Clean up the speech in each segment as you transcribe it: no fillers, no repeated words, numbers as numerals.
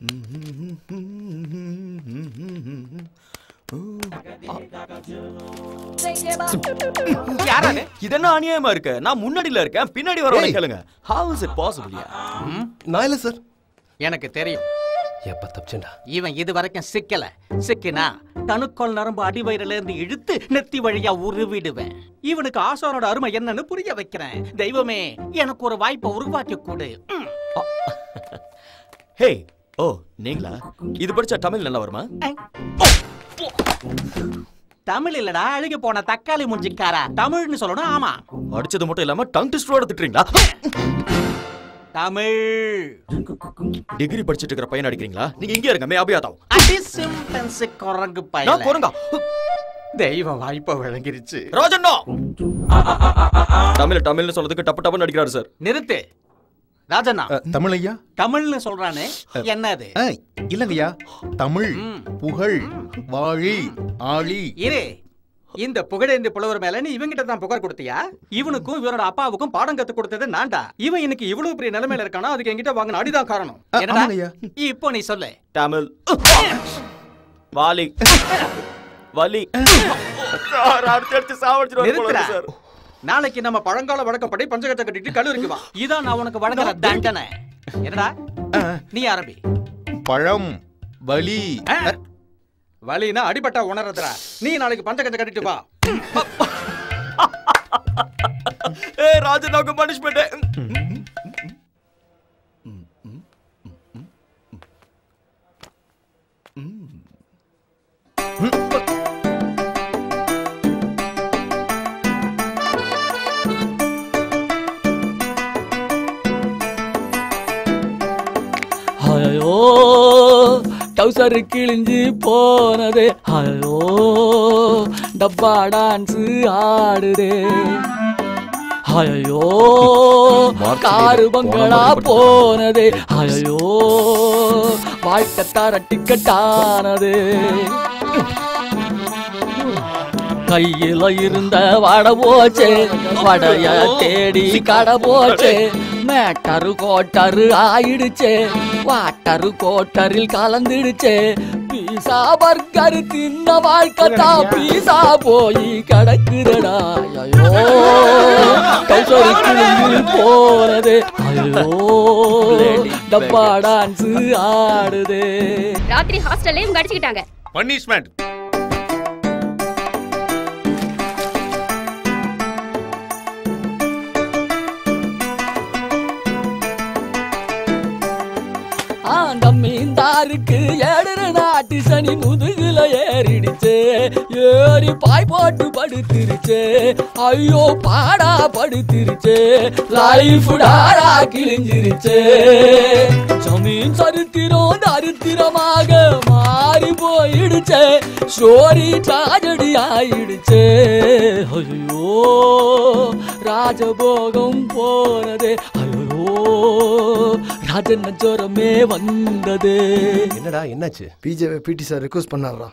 இது என்ன அநியாயமா இருக்கு? நான் முன்னாடில இருக்கேன், பின்னாடி வரவங்க கேளுங்க. How is it possible? நான் இல்ல சார். எனக்கு தெரியும். எப்ப தப்பிச்சேன்டா? இவன் இது வரைக்கும் சிக்கினா தனுக்கோல் நரம்பு அடிவயிறுல இருந்து இழுத்து நெத்தி வழியா உருவிடுவேன். இவனுக்கு ஆசானோட அருமை என்னன்னு புரிய வைக்கிறேன். தெய்வமே, எனக்கு ஒரு வாய்ப்பை உருவாக்கி கொடு. ஹே, ஓ நீங்களா? இது படிச்சா தமிழ் நல்லா வருமா? தமிழ் இல்லடா, அழுகி போன தக்காளி முஞ்சிக்காரா. தமிழ்னு சொல்லணும். ஆமா, அடிச்சது மட்டும் இல்லாம டங் ட்விஸ்டரோட திட்டுறீங்களா? தமிழ் டிகிரி படிச்சிட்டு இருக்கிற பையன் அடிக்கிறீங்களா? நீங்க இங்க இருங்க, மே அபியாதாவ். அடி சிம்பன்சி குரங்கு பையன். நான் குரங்கா? தெய்வம் வாய்ப்பை வழங்கிருச்சு. ராஜண்ணா தமிழ்னு சொல்றதுக்கு டப்பு டப்புன்னு அடிக்கிறாரு சார். நிறுத்து ராஜண்ணா. தமிழ் ஐயா? தமிழ்னு சொல்றானே என்னது? இல்லங்கய்யா, தமிழ் புகழ் வாழி ஆளி. இரு, இந்த புகழேந்தி புலவர் மேல நீ இவங்கிட்ட தான் புகார் கொடுத்தியா? இவனுக்கும் இவனோட அப்பாவுக்கும் பாடம் கத்து கொடுத்தது நான்டா. இவன் இன்னைக்கு இவ்வளவு பெரிய நிலைமையில இருக்கானா, அதுக்கு என்கிட்ட வாங்கின அடிதான் காரணம். இப்போ நீ சொல்லு. தமிழ் வாலி வலி. நாளைக்கு நம்ம பழங்கால வழக்கப்படி பஞ்சகத்தை கட்டிட்டு கல்லூரிக்கு வா. இதான் நான் உனக்கு வழங்குற தண்டனை. என்னடா நீ ஆரம்பி. பழம் வலி. வலினா அடிபட்டா உணர்றதுடா. நீ நாளைக்கு பஞ்சகத்தை கட்டிட்டு வா. ஏய் ராஜனாக்கு பனிஷ்மென்ட். ஐயோ டவுசர் கிழிஞ்சு போனதே. ஐயோ டப்பா டான்ஸ் ஆடுதே. ஐயோ காரு பங்களா போனதே. ஐயோ வாழ்க்கை தர டிக்கெட் ஆனது. கையில இருந்த வடை போச்சே, வடைய தேடி கடை போச்சே. மேட்டரு கோட்டரு ஆயிடுச்சே, வாட்டரு கோட்டரில் கலந்துடுச்சே. பீசா பர்கர் தின்ன வாழ்க்கை தான் பீசா போய் கிடக்குதடா. ஐயோ கௌசரி கிழிஞ்சு போனது. ஐயோ டப்பா டான்ஸ் ஆடுது. ராத்திரி ஹாஸ்டல்லையும் கடிச்சுக்கிட்டாங்க. பனிஷ்மென்ட். மீந்தாருக்கு ஏடுற நாட்டு சனி முதுகுல ஏறிடுச்சே. ஏறி பாய் போட்டு படுத்திருச்சே. ஐயோ பாடா படுத்திருச்சே. லைஃப் டாடா கிழிஞ்சிருச்சே. ஜமீன் சரித்திரம் தரித்திரமாக மாறி போயிடுச்சே. ஸ்டோரி ட்ராஜடி ஆயிடுச்சே. ஐயோ ராஜபோகம் போனதே. ஐயோ ராஜன் ஜோரமே வந்தது. என்னடா என்னாச்சு? பிடி சார் ரிக்வெஸ்ட் பண்ணாரா?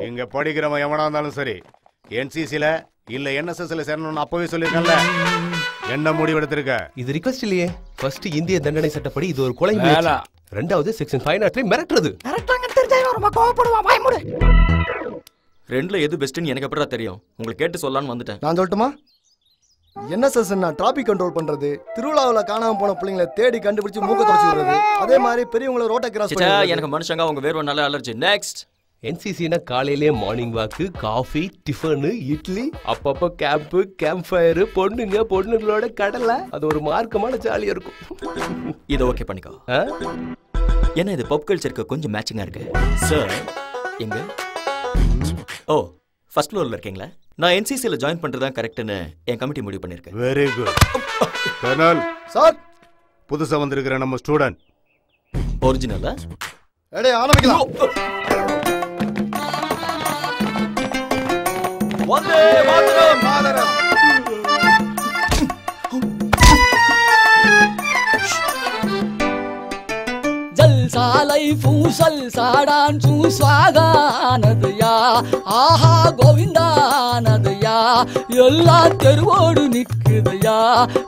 இங்க படிக்கிறவன் எவனா இருந்தாலும் சரி, என்சிசில இல்ல என்எஸ்எஸ்ல சேரணும்னு அப்பவே சொல்லிருக்கல. என்ன முடிவெடுத்திருக்க? இது ரிக்வெஸ்ட் இல்லையே. ஃபர்ஸ்ட் இந்திய தண்டனை சட்டப்படி இது ஒரு கொலை முயற்சி. ரெண்டாவது செக்ஷன் 503 மிரட்டுறது. மிரட்டாங்கன்னு தெரிஞ்சா ரொம்ப கோவப்படுவான். பயமுடு. ரெண்டுல எது பெஸ்ட்னு எனக்கு எப்படிடா தெரியும்? உங்களுக்கு கேட்டு சொல்லலாம்னு வந்துட்டேன். நான் சொல்லட்டுமா? என்எஸ்எஸ் டிராபிக் கண்ட்ரோல் பண்றது, திருவிழாவில் காணாம போன பிள்ளைங்களை தேடி கண்டுபிடிச்சு மூக்க தொடச்சு விடுறது, அதே மாதிரி பெரியவங்களை ரோட்டை கிராஸ் பண்ணி. எனக்கு மனுஷங்க அவங்க வேர்வனால அலர்ஜி. நெக்ஸ்ட். என்சிசினா காலையிலே மார்னிங் வாக்கு, காஃபி, டிஃபனு, இட்லி, அப்பப்போ கேம்ப், கேம்ப் ஃபயர், பொண்ணுங்களோட கடலை. அது ஒரு மார்க்கமான ஜாலியா இருக்கும். இதை ஓகே பண்ணிக்கோ. ஏன்னா இது பாப் கல்ச்சருக்கு கொஞ்சம் மேட்சிங்கா இருக்கு. சார் எங்க? ஓ ஃபர்ஸ்ட் ஃப்ளோர்ல இருக்கீங்களா? நான் என்சிசில ஜாயின் பண்றதா கரெக்ட்னு என் கமிட்டி முடிவு பண்ணிருக்கேன். Very good. கர்னல் சார், புதுசா வந்திருக்கிற நம்ம ஸ்டூடண்ட் ஒரிஜினலா? எடே ஆரம்பிக்கலாம். வந்தே மாதரம் மாதரம். ஜல்சாலை பூசல் சாடான் சுவாகானதையா ஆஹா கோவிந்தானதையா எல்லாம் தெருவோடு நிக்குதையா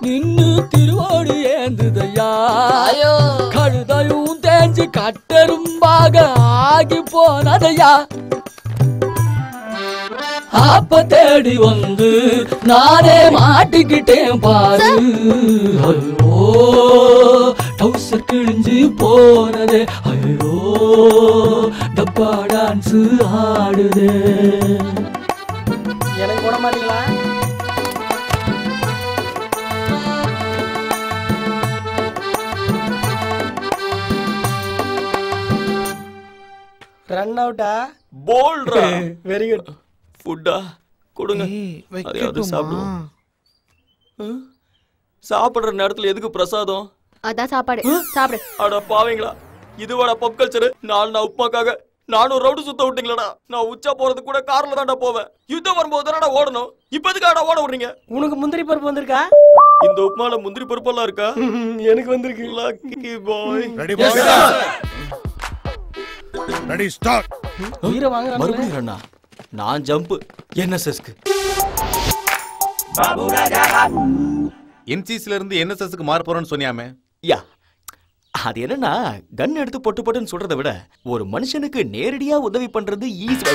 நின்னு திருவோடு ஏந்துதையா கழுதையும் தேஞ்சு கட்டெரும்பாக ஆகி போனதையா அப்ப தேடி வந்து நானே மாட்டிக்கிட்டேன் பாரு ஐயோ டவுசர் கிழிஞ்சு போனதே ஐயோ டப்பா டான்ஸ் ஆடுதே எனக்கு போட மாட்டீங்களா? ரன் அவுட்டா? போல்ட்ரா. Very good. ஃபுட்டா கொடுங்க. அதையாவது சாப்பிடுவோம். சாப்பிடுற நேரத்துல எதுக்கு பிரசாதம்? அதான் சாப்பாடு சாப்பிடு. அட பாவீங்களா, இதுவாடா பப் கல்ச்சர்? நான் உப்புமாக்காக நானும் ரவுடு சுத்த விட்டீங்களா? நான் உச்சா போறது கூட கார்ல தான்டா போவேன். யுத்தம் வரும்போது தானடா ஓடணும். இப்ப எதுக்காடா ஓட விடுறீங்க? உனக்கு முந்திரி பருப்பு வந்திருக்கா? இந்த உப்புமால முந்திரி பருப்பெல்லாம் இருக்கா? எனக்கு வந்திருக்கு. Lucky boy. Ready boy. Ready start. உயிரை வாங்குறானே. மறுபடியும் ரன்னா. நான் ஜம்ப் என்எஸ்எஸ்க்கு. என்சிசில இருந்து என்எஸ்எஸ்க்கு மாற போறேன்னு சொன்னியாமே. யா, அது என்னன்னா கன் எடுத்து பொட்டு பொட்டுன்னு சொல்றதை விட ஒரு மனுஷனுக்கு நேரடியா உதவி பண்றது ஈஸி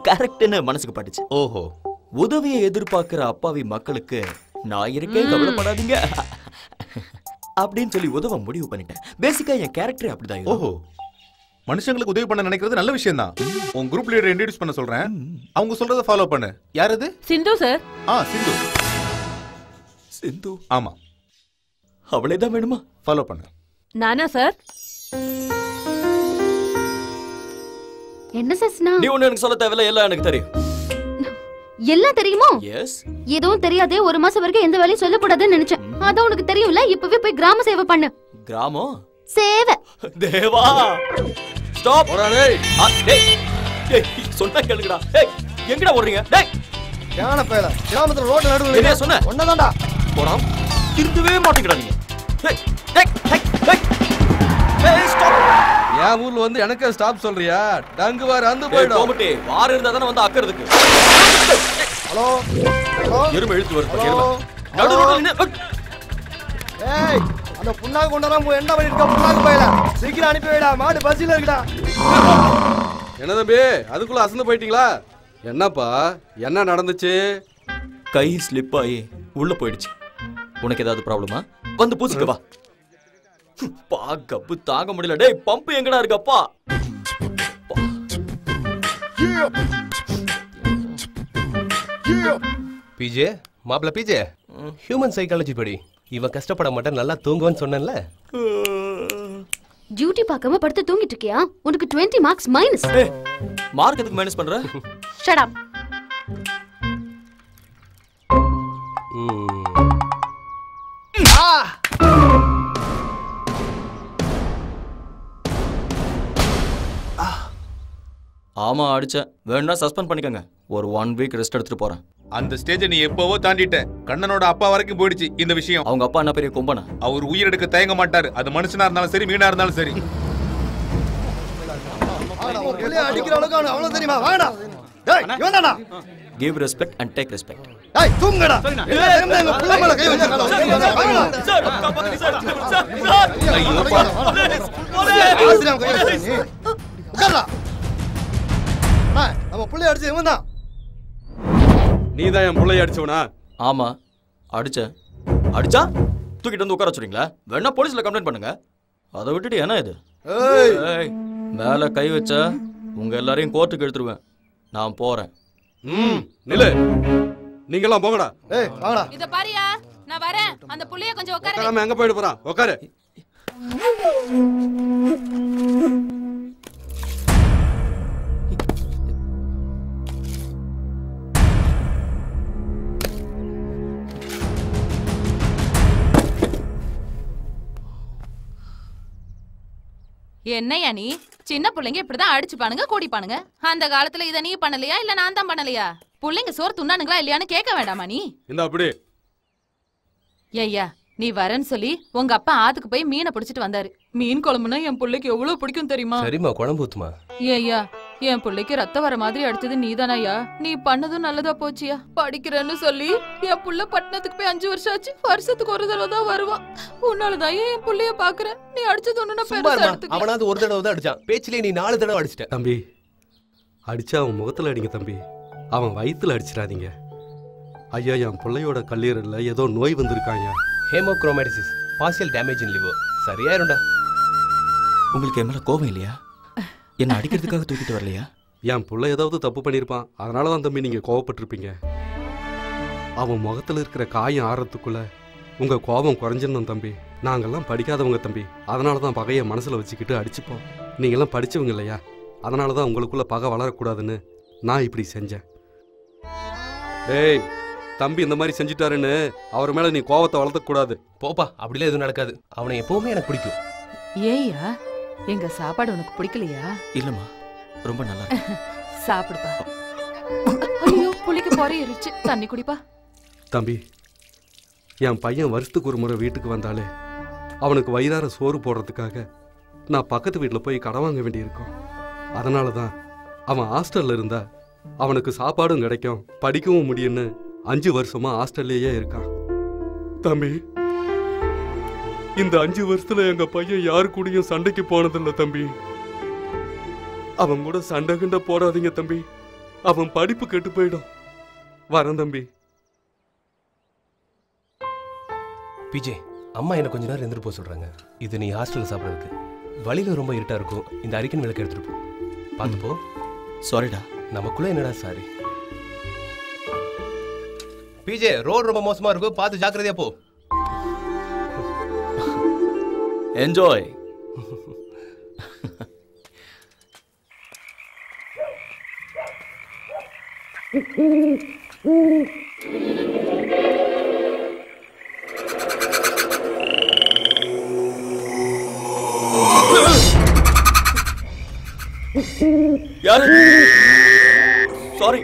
கரெக்ட்னு மனசுக்கு பட்டுச்சு. ஓஹோ. உதவியை எதிர்பார்க்கிற அப்பாவி மக்களுக்கு நான் இருக்கேன், கவலைப்படாதீங்க அப்படின்னு சொல்லி உதவ முடிவு பண்ணிட்டேன். பேசிக்கா என் கேரக்டர் அப்படிதான். ஓஹோ, மனுஷங்களுக்கு உதவி பண்ண நினைக்கிறது நல்ல விஷயம் தான். உன் குரூப் லீடர் இன்ட்ரோடியூஸ் பண்ண சொல்றேன். அவங்க சொல்றத ஃபாலோ பண்ணு. யார் அது? சிந்து சார். சிந்து. சிந்து? ஆமா, அவளே தான் வேணுமா? ஃபாலோ பண்ணு. நானா சார்? என்ன சஸ்னா? நீ ஒண்ணு எனக்கு சொல்ல தேவையில்ல, எல்லாம் எனக்கு தெரியும். எல்லாம் தெரியுமோ? எஸ். எதுவும் தெரியாதே ஒரு மாசம் வரைக்கும் எந்த வேலையும் சொல்லக்கூடாதுன்னு நினைச்சேன். அதான் உனக்கு தெரியும்ல, இப்பவே போய் கிராம சேவை பண்ணு. கிராமம் சேவை? தேவா ஸ்டாப். டேய் டேய் சொன்னா கேளுங்கடா. டேய் எங்கடா ஓடுறீங்க? டேய் ஞான பேல கிராமத்துல ரோட்ல நடுவுல என்ன சொன்ன? ஒண்ணதான்டா. போறாம். திருந்தவே மாட்டேங்கடா நீங்க. டேய் டேய் டேய் டேய் ஸ்டாப். என் ஊர்ல வந்து எனக்கு ஸ்டாப் சொல்றியா? டங்கு வார் அந்து போய்டும். கோமட்டி வார இருந்தா தான வந்து அக்கறதுக்கு. ஹலோ ஹலோ எருமை இழுத்து வருது கேளுடா. நடு ரோட்ல நின்னு. ஏய் அந்த புண்ணாக்கு கொண்டாராம போய் என்ன பண்ணிருக்க? புண்ணாக்கு போயல சீக்கிரம் அனுப்பி வைடா, மாடு பசில இருக்குடா. என்ன தம்பி, அதுக்குள்ள அசந்து போயிட்டீங்களா? என்னப்பா என்ன நடந்துச்சு? கை ஸ்லிப் ஆகி உள்ள போயிடுச்சு. உனக்கு ஏதாவது ப்ராப்ளமா? வந்து பூசிக்க வா. பா கப்பு தாங்க முடியல. டேய் பம்ப் எங்கடா இருக்கப்பா? பிஜே மாப்ள பிஜே, ஹியூமன் சைக்காலஜி படி இவன் கஷ்டப்பட மாட்டான், நல்லா தூங்குவான்னு சொன்னேன்ல. டியூட்டி பார்க்காம படுத்து தூங்கிட்டு இருக்கியா? உனக்கு 20 மார்க்ஸ் மைனஸ். மார்க் எதுக்கு மைனஸ் பண்ற? Shut up. ஆமா அடிச்சேன். வேணா சஸ்பெண்ட் பண்ணிக்கங்க. ஒரு 1 வீக் ரெஸ்ட் எடுத்துட்டு போறேன். அந்த ஸ்டேஜை நீ எப்பவோ தாண்டிட்ட. கண்ணனோட அப்பா வரைக்கும் போயிடுச்சு இந்த விஷயம். அவங்க அப்பா என்ன பெரிய கும்பனா? அவர் உயிர் எடுக்க தயங்க மாட்டாரு. அது மனுஷனா இருந்தாலும் சரி, மீனா இருந்தாலும் சரி. புள்ளைய அடிக்கிற அளவுக்கு அவ்வளவு தெரியுமா? வாடா. டேய் இவன்தானா? Give respect and take respect. டேய் தூங்குடா. எங்க புள்ள மேல கை வச்சா வாடா. சார் காப்பாத்துங்க சார். சார் ஐயோ பா. ஆசிரியம் கை வச்சா நீ. உட்கார்டா. நம்ம புள்ளைய அடிச்சு இவன்தான். நீ தான் என் புள்ளைய அடிச்சவனா? ஆமா அடிச்சேன். அடிச்சா தூக்கிட்டு வந்து உட்கார வச்சுறீங்களா? வேணா போலீஸ்ல கம்ப்ளைண்ட் பண்ணுங்க. அதை விட்டுட்டு என்ன இது? ஏய் மேல கை வச்சா உங்க எல்லாரையும் கோர்ட்டுக்கு எடுத்துருவேன். நான் போறேன். நில்லு, நீங்க எல்லாம் போங்கடா. ஏய் வாடா. இத பாரியா, நான் வரேன். அந்த புள்ளைய கொஞ்சம் உட்கார. நாம எங்க போயிட போறோம்? உட்காரு. என்னையா நீ? சின்ன பிள்ளைங்க இப்படிதான் அடிச்சுப்பானுங்க, கூடிப்பானுங்க. அந்த காலத்துல இத நீ பண்ணலையா இல்ல நான் தான் பண்ணலையா? பிள்ளைங்க சோறு துண்ணானுங்களா இல்லையான்னு கேட்க வேண்டாமா நீ? இந்த அப்படி ஐயா நீ வரேன்னு சொல்லி உங்க அப்பா ஆத்துக்கு போய் மீனை பிடிச்சிட்டு வந்தாரு. மீன் குழம்புனா என் பிள்ளைக்கு எவ்வளவு பிடிக்கும் தெரியுமா? சரிம்மா, குழம்பு ஊத்துமா. ஏய்யா, என் பிள்ளைக்கு ரத்தம் வர மாதிரி அடிச்சது நீதானாயா? நீ பண்ணதும் நல்லதா போச்சியா? படிக்கிறேன்னு சொல்லி என் புள்ள பட்டணத்துக்கு போய் 5 வருஷம் ஆச்சு. வருஷத்துக்கு ஒரு தடவை தான் வருவான். உன்னாலதான் என் புள்ளைய பாக்குறேன். நீ அடிச்சது ஒண்ணு பெருசா எடுத்துக்க. அவனாவது ஒரு தடவை தான் அடிச்சான். பேச்சிலே நீ 4 தடவை அடிச்சிட்ட. தம்பி, அடிச்சா அவன் முகத்துல அடிங்க தம்பி, அவன் வயித்துல அடிச்சிடாதீங்க. ஐயா, என் பிள்ளையோட கல்லீரல்ல ஏதோ நோய் வந்திருக்காங்க. ஹேமோக்ரோமேட்டிசிஸ், பார்ஷியல் டேமேஜ் இன் லிவர். சரியாயிரும்டா. உங்களுக்கு என் மேல கோபம் இல்லையா? என்ன அடிக்கிறதுக்காக தூக்கிட்டு வரலையா? என் புள்ள ஏதாவது தப்பு பண்ணியிருப்பான், அதனால தான் தம்பி நீங்க கோவப்பட்டிருப்பீங்க. அவன் முகத்துல இருக்கிற காயம் ஆறதுக்குள்ள உங்க கோபம் குறைஞ்சிடணும் தம்பி. நாங்கெல்லாம் படிக்காதவங்க தம்பி, அதனால தான் பகையை மனசுல வச்சுக்கிட்டு அடிச்சுப்போம். நீங்கெல்லாம் படிச்சவங்க இல்லையா, அதனால தான் உங்களுக்குள்ள பகை வளரக்கூடாதுன்னு நான் இப்படி செஞ்சேன். டேய், தம்பி இந்த மாதிரி செஞ்சுட்டாருன்னு அவர் மேல நீ கோவத்தை வளர்த்தக்கூடாது. போப்பா, அப்படிலாம் எதுவும் நடக்காது. அவனை எப்பவுமே எனக்கு பிடிக்கும். ஏய்யா, எங்க சாப்பாடு உனக்கு பிடிக்கலையா? இல்லம்மா, ரொம்ப நல்லா இருக்கு. சாப்பிடுப்பா. ஐயோ, புளிக்கு பொறையிருச்சு. தண்ணி குடிப்பா. தம்பி, என் பையன் வருஷத்துக்கு ஒரு முறை வீட்டுக்கு வந்தாலே அவனுக்கு வயிறார சோறு போடுறதுக்காக நான் பக்கத்து வீட்டில் போய் கடன் வாங்க வேண்டியிருக்கும். அதனால தான் அவன் ஹாஸ்டல்ல இருந்தா அவனுக்கு சாப்பாடும் கிடைக்கும், படிக்கவும் முடியும்னு 5 வருஷமா ஹாஸ்டல்லையே இருக்கான். தம்பி, இந்த 5 வருஷத்துல எங்க பையன் யாரு கூடயும் சண்டைக்கு போனதில்லை தம்பி. அவன் கூட சண்டை கிண்ட போடாதீங்க தம்பி, அவன் படிப்பு கெட்டு போயிடும். வரேன் தம்பி. பிஜே, அம்மா என்ன கொஞ்ச நேரம் இருந்துட்டு போக சொல்றாங்க. இது நீ ஹாஸ்டல்ல சாப்பிட்றதுக்கு. வழியில ரொம்ப இருட்டா இருக்கும். இந்த அரிக்கன் விளக்கு எடுத்துட்டு போ. பார்த்து போ. சாரிடா. நமக்குள்ள என்னடா சாரி? பிஜே, ரோடு ரொம்ப மோசமா இருக்கும், பார்த்து ஜாக்கிரதையா போ. என்ஜாய். யாரு? சாரி.